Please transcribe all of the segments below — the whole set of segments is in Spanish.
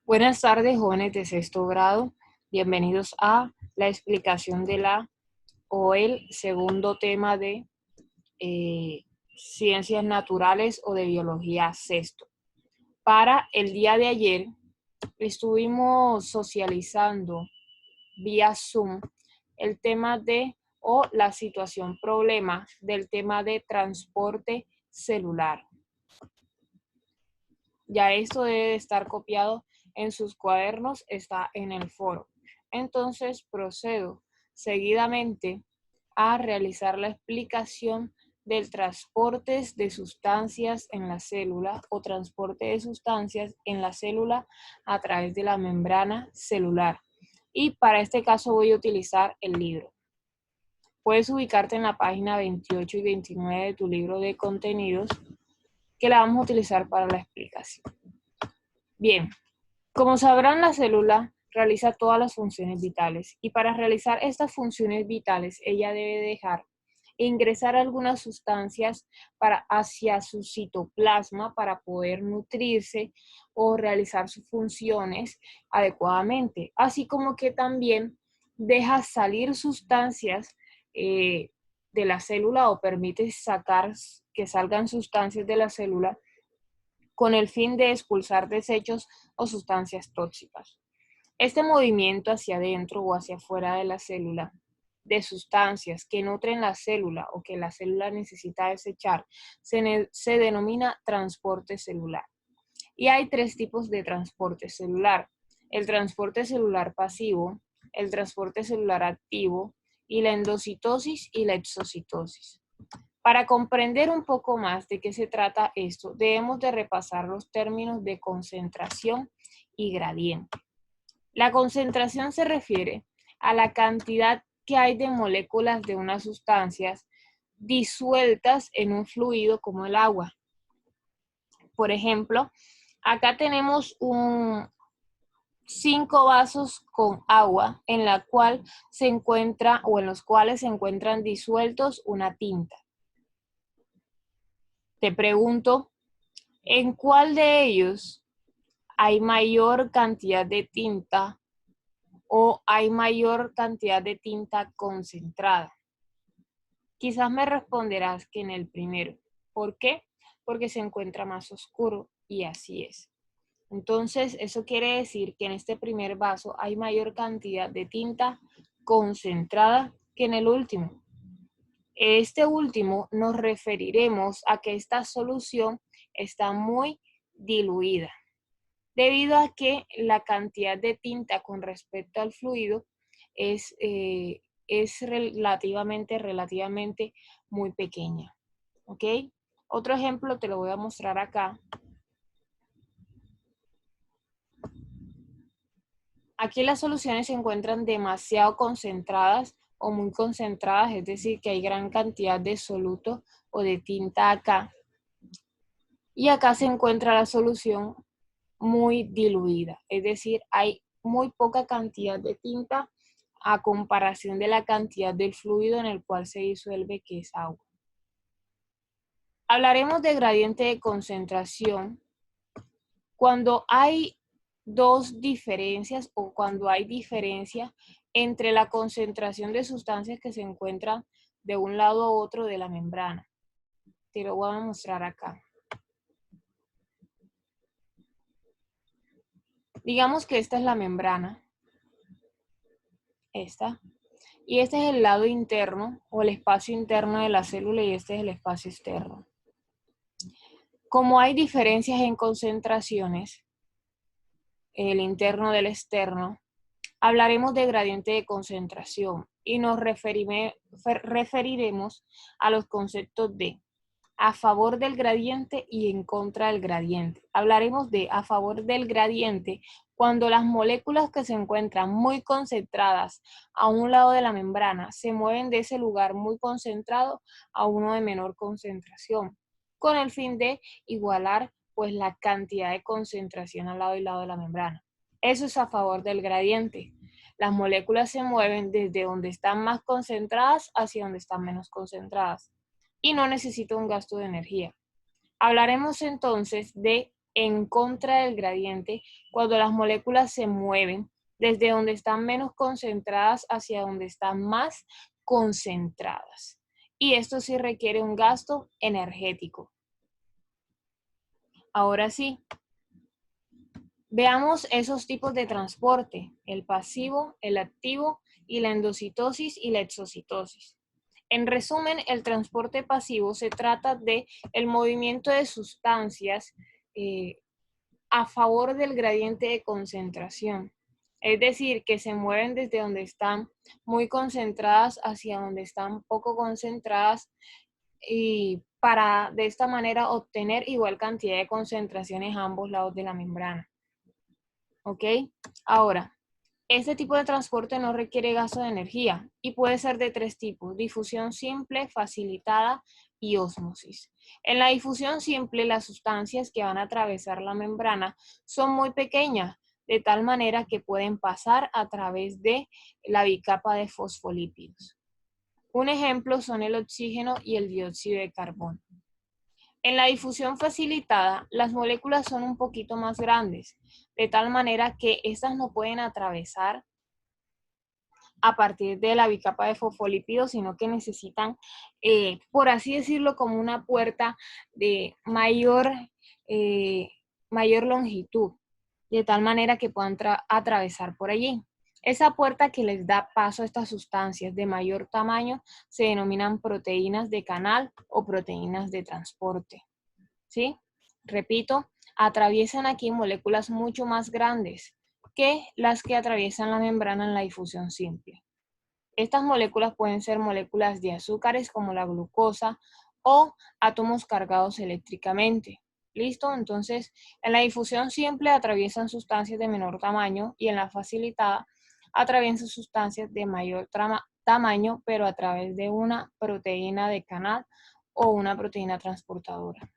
Buenas tardes, jóvenes de sexto grado. Bienvenidos a la explicación de el segundo tema de ciencias naturales o de biología sexto. Para el día de ayer estuvimos socializando vía Zoom el tema o la situación problema del tema de transporte celular. Ya esto debe de estar copiado en sus cuadernos, está en el foro. Entonces procedo seguidamente a realizar la explicación del transporte de sustancias en la célula o transporte de sustancias en la célula a través de la membrana celular. Y para este caso voy a utilizar el libro. Puedes ubicarte en la página 28 y 29 de tu libro de contenidos que la vamos a utilizar para la explicación. Bien, como sabrán, la célula realiza todas las funciones vitales y para realizar estas funciones vitales ella debe dejar ingresar algunas sustancias hacia su citoplasma para poder nutrirse o realizar sus funciones adecuadamente, así como que también deja salir sustancias de la célula o permite sacar que salgan sustancias de la célula con el fin de expulsar desechos o sustancias tóxicas. Este movimiento hacia adentro o hacia afuera de la célula de sustancias que nutren la célula o que la célula necesita desechar se denomina transporte celular. Y hay tres tipos de transporte celular: el transporte celular pasivo, el transporte celular activo y la endocitosis y la exocitosis. Para comprender un poco más de qué se trata esto, debemos de repasar los términos de concentración y gradiente. La concentración se refiere a la cantidad que hay de moléculas de unas sustancias disueltas en un fluido como el agua. Por ejemplo, acá tenemos 5 vasos con agua en la cual se encuentra o en los cuales se encuentran disueltos una tinta. Te pregunto, ¿en cuál de ellos hay mayor cantidad de tinta o hay mayor cantidad de tinta concentrada? Quizás me responderás que en el primero. ¿Por qué? Porque se encuentra más oscuro y así es. Entonces, eso quiere decir que en este primer vaso hay mayor cantidad de tinta concentrada que en el último. Este último nos referiremos a que esta solución está muy diluida, debido a que la cantidad de tinta con respecto al fluido es relativamente muy pequeña. ¿Ok? Otro ejemplo te lo voy a mostrar acá. Aquí las soluciones se encuentran demasiado concentradas o muy concentradas, es decir, que hay gran cantidad de soluto o de tinta acá. Y acá se encuentra la solución muy diluida, es decir, hay muy poca cantidad de tinta a comparación de la cantidad del fluido en el cual se disuelve, que es agua. Hablaremos de gradiente de concentración cuando hay dos diferencias o cuando hay diferencia entre la concentración de sustancias que se encuentran de un lado a otro de la membrana. Te lo voy a mostrar acá. Digamos que esta es la membrana. Esta. Y este es el lado interno o el espacio interno de la célula y este es el espacio externo. Como hay diferencias en concentraciones, el interno del externo, hablaremos de gradiente de concentración y nos referiremos a los conceptos de a favor del gradiente y en contra del gradiente. Hablaremos de a favor del gradiente cuando las moléculas que se encuentran muy concentradas a un lado de la membrana se mueven de ese lugar muy concentrado a uno de menor concentración, con el fin de igualar pues la cantidad de concentración al lado y lado de la membrana. Eso es a favor del gradiente. Las moléculas se mueven desde donde están más concentradas hacia donde están menos concentradas y no necesita un gasto de energía. Hablaremos entonces de en contra del gradiente cuando las moléculas se mueven desde donde están menos concentradas hacia donde están más concentradas. Y esto sí requiere un gasto energético. Ahora sí, veamos esos tipos de transporte, el pasivo, el activo y la endocitosis y la exocitosis. En resumen, el transporte pasivo se trata de el movimiento de sustancias a favor del gradiente de concentración. Es decir, que se mueven desde donde están muy concentradas hacia donde están poco concentradas y para de esta manera obtener igual cantidad de concentraciones a ambos lados de la membrana. ¿Ok? Ahora, este tipo de transporte no requiere gasto de energía y puede ser de tres tipos: difusión simple, facilitada y ósmosis. En la difusión simple, las sustancias que van a atravesar la membrana son muy pequeñas, de tal manera que pueden pasar a través de la bicapa de fosfolípidos. Un ejemplo son el oxígeno y el dióxido de carbono. En la difusión facilitada, las moléculas son un poquito más grandes, de tal manera que estas no pueden atravesar a partir de la bicapa de fosfolípidos, sino que necesitan, por así decirlo, como una puerta de mayor longitud, de tal manera que puedan atravesar por allí. Esa puerta que les da paso a estas sustancias de mayor tamaño se denominan proteínas de canal o proteínas de transporte. ¿Sí? Repito, atraviesan aquí moléculas mucho más grandes que las que atraviesan la membrana en la difusión simple. Estas moléculas pueden ser moléculas de azúcares como la glucosa o átomos cargados eléctricamente. ¿Listo? Entonces, en la difusión simple atraviesan sustancias de menor tamaño y en la facilitada atraviesan sustancias de mayor tamaño, pero a través de una proteína de canal o una proteína transportadora.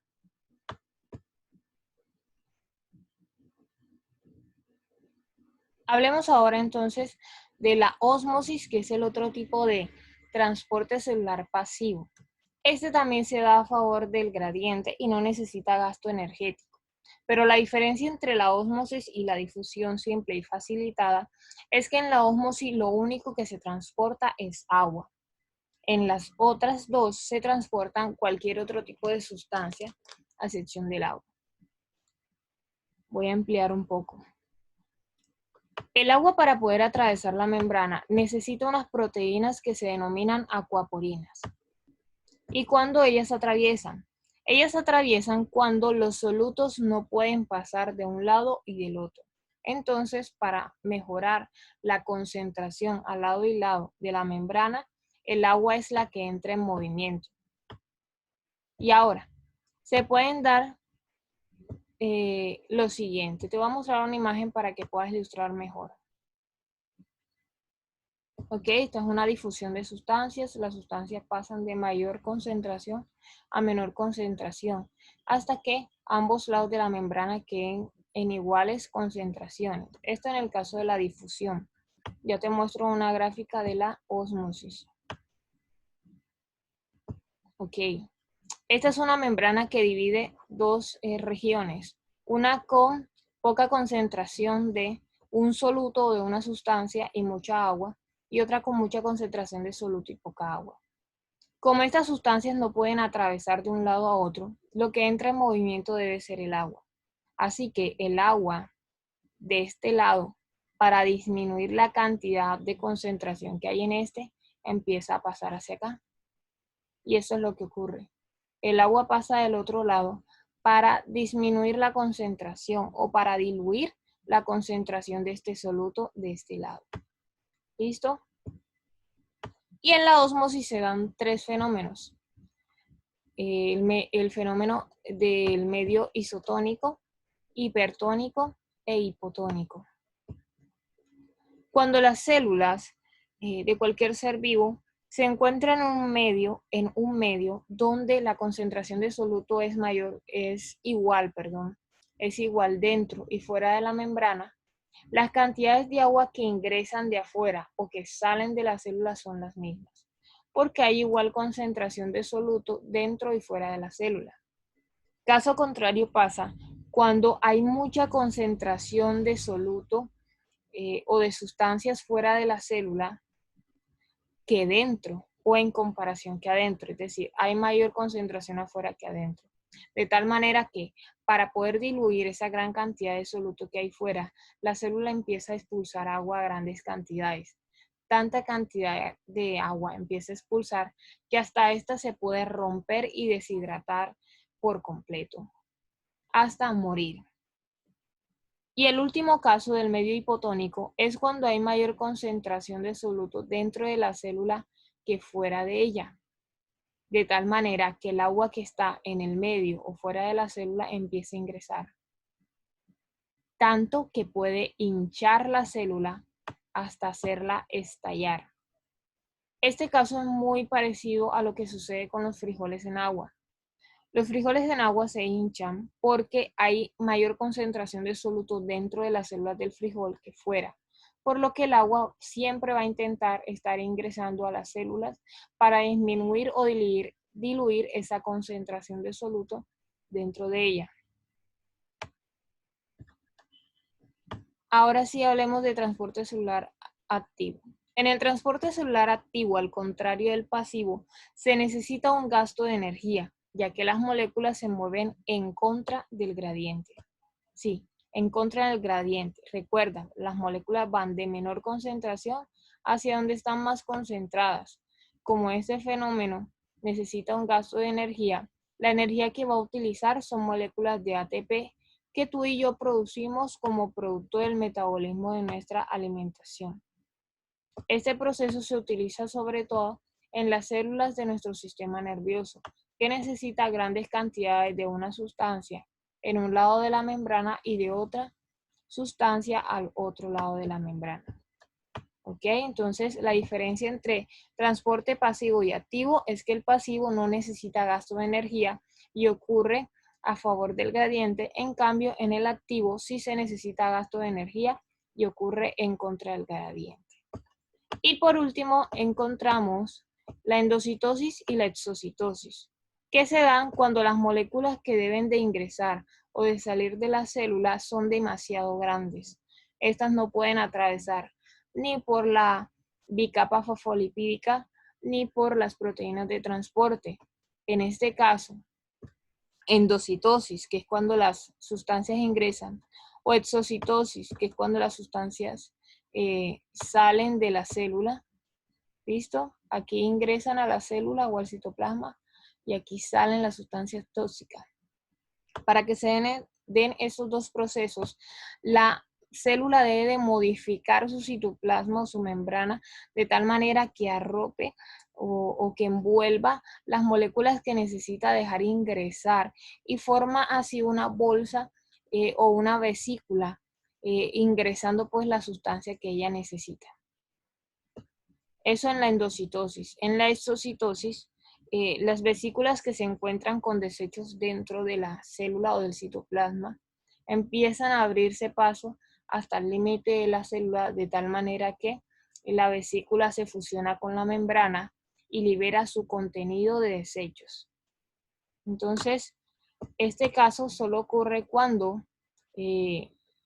Hablemos ahora entonces de la ósmosis, que es el otro tipo de transporte celular pasivo. Este también se da a favor del gradiente y no necesita gasto energético. Pero la diferencia entre la ósmosis y la difusión simple y facilitada es que en la ósmosis lo único que se transporta es agua. En las otras dos se transportan cualquier otro tipo de sustancia, a excepción del agua. Voy a ampliar un poco. El agua, para poder atravesar la membrana, necesita unas proteínas que se denominan acuaporinas. ¿Y cuándo ellas atraviesan? Ellas atraviesan cuando los solutos no pueden pasar de un lado y del otro. Entonces, para mejorar la concentración al lado y lado de la membrana, el agua es la que entra en movimiento. Y ahora, se pueden dar lo siguiente. Te voy a mostrar una imagen para que puedas ilustrar mejor. Ok, esta es una difusión de sustancias. Las sustancias pasan de mayor concentración a menor concentración hasta que ambos lados de la membrana queden en iguales concentraciones. Esto en el caso de la difusión. Ya te muestro una gráfica de la ósmosis. Ok, esta es una membrana que divide dos regiones. Una con poca concentración de un soluto o de una sustancia y mucha agua, y otra con mucha concentración de soluto y poca agua. Como estas sustancias no pueden atravesar de un lado a otro, lo que entra en movimiento debe ser el agua. Así que el agua de este lado, para disminuir la cantidad de concentración que hay en este, empieza a pasar hacia acá. Y eso es lo que ocurre. El agua pasa del otro lado para disminuir la concentración o para diluir la concentración de este soluto de este lado. ¿Listo? Y en la ósmosis se dan tres fenómenos. El fenómeno del medio isotónico, hipertónico e hipotónico. Cuando las células de cualquier ser vivo se encuentran en un medio donde la concentración de soluto es igual dentro y fuera de la membrana, las cantidades de agua que ingresan de afuera o que salen de la célula son las mismas, porque hay igual concentración de soluto dentro y fuera de la célula. Caso contrario pasa cuando hay mucha concentración de soluto o de sustancias fuera de la célula que dentro o en comparación que adentro, es decir, hay mayor concentración afuera que adentro. De tal manera que para poder diluir esa gran cantidad de soluto que hay fuera, la célula empieza a expulsar agua a grandes cantidades. Tanta cantidad de agua empieza a expulsar que hasta esta se puede romper y deshidratar por completo, hasta morir. Y el último caso del medio hipotónico es cuando hay mayor concentración de soluto dentro de la célula que fuera de ella, de tal manera que el agua que está en el medio o fuera de la célula empieza a ingresar, tanto que puede hinchar la célula hasta hacerla estallar. Este caso es muy parecido a lo que sucede con los frijoles en agua. Los frijoles en agua se hinchan porque hay mayor concentración de soluto dentro de las células del frijol que fuera, por lo que el agua siempre va a intentar estar ingresando a las células para disminuir o diluir esa concentración de soluto dentro de ella. Ahora sí hablemos de transporte celular activo. En el transporte celular activo, al contrario del pasivo, se necesita un gasto de energía, ya que las moléculas se mueven en contra del gradiente. Sí, en contra del gradiente. Recuerda, las moléculas van de menor concentración hacia donde están más concentradas. Como este fenómeno necesita un gasto de energía, la energía que va a utilizar son moléculas de ATP que tú y yo producimos como producto del metabolismo de nuestra alimentación. Este proceso se utiliza sobre todo en las células de nuestro sistema nervioso, que necesita grandes cantidades de una sustancia en un lado de la membrana y de otra sustancia al otro lado de la membrana. ¿Ok? Entonces, la diferencia entre transporte pasivo y activo es que el pasivo no necesita gasto de energía y ocurre a favor del gradiente. En cambio, en el activo sí se necesita gasto de energía y ocurre en contra del gradiente. Y por último, encontramos la endocitosis y la exocitosis, que se dan cuando las moléculas que deben de ingresar o de salir de la célula son demasiado grandes. Estas no pueden atravesar ni por la bicapa fosfolipídica ni por las proteínas de transporte. En este caso, endocitosis, que es cuando las sustancias ingresan, o exocitosis, que es cuando las sustancias salen de la célula. ¿Listo? Aquí ingresan a la célula o al citoplasma y aquí salen las sustancias tóxicas. Para que se den esos dos procesos, la célula debe de modificar su citoplasma o su membrana de tal manera que arrope o que envuelva las moléculas que necesita dejar ingresar y forma así una bolsa o una vesícula ingresando pues la sustancia que ella necesita. Eso en la endocitosis. En la exocitosis, las vesículas que se encuentran con desechos dentro de la célula o del citoplasma empiezan a abrirse paso hasta el límite de la célula de tal manera que la vesícula se fusiona con la membrana y libera su contenido de desechos. Entonces, este caso solo ocurre cuando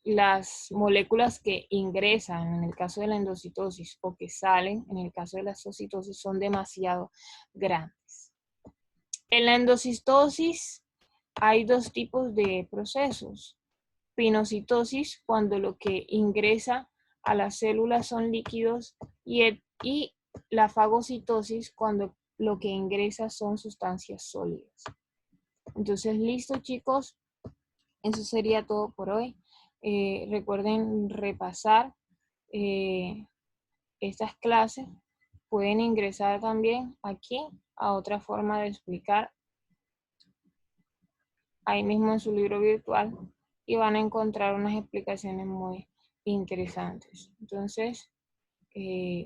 las moléculas que ingresan en el caso de la endocitosis o que salen en el caso de la exocitosis son demasiado grandes. En la endocitosis hay dos tipos de procesos. Pinocitosis, cuando lo que ingresa a las células son líquidos, y la fagocitosis, cuando lo que ingresa son sustancias sólidas. Entonces, listo, chicos. Eso sería todo por hoy. Recuerden repasar estas clases. Pueden ingresar también aquí a otra forma de explicar, ahí mismo en su libro virtual, y van a encontrar unas explicaciones muy interesantes. Entonces,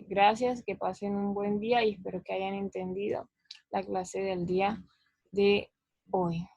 gracias, que pasen un buen día y espero que hayan entendido la clase del día de hoy.